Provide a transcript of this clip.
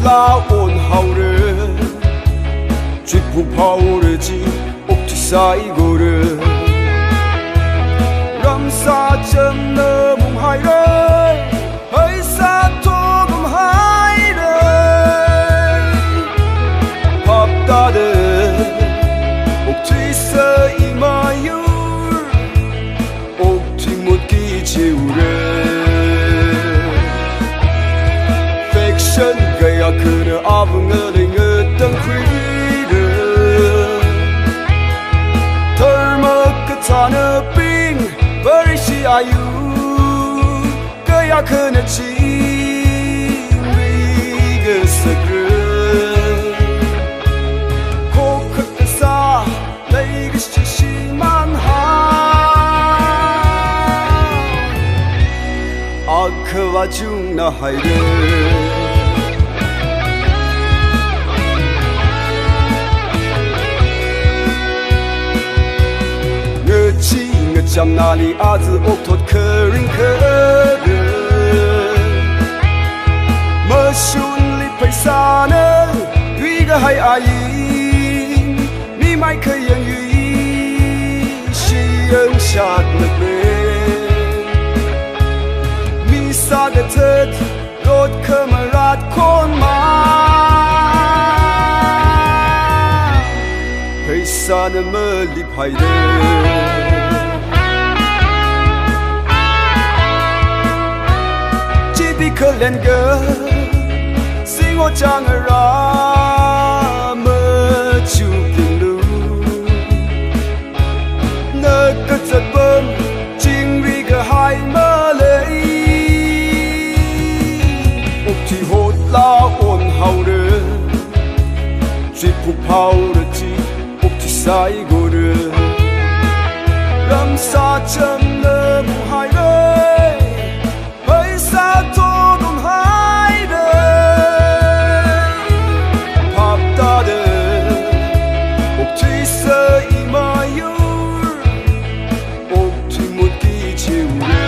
올라온 하울을 쥐푸파오르지 옥티사이고를 람사점 너뭉하이를 의사토금하이를 밥다들 옥티서 이마율 옥티못기 지우를 gaya kena avnger ingeten kviren Therma katana ping Barishi ayu Gaya kena chimri gesagren Kokut sa Laigish chishiman ha Akwa jung na haire Cham nali az oktot kering keren Mashun li paisana Gui ga hai ayin Mi mai ke yang yui Shi yang shat nak ben Mi sa ga tet Rot kamarat kon ma Paisana me li paiden Kelen gơ Sing o chang ra mơ chu kinh lu Nơ cất giật bơm Chinh ri gơ hai mơ lấy Úc thì hốt la ôn hào rơ Chỉ phụ phao rơ chi Úc thì sai gô rơ Ram sa châm nơ mù hai rơ Hãy xa thôi 옥티서 이마율 옥티못기 지우래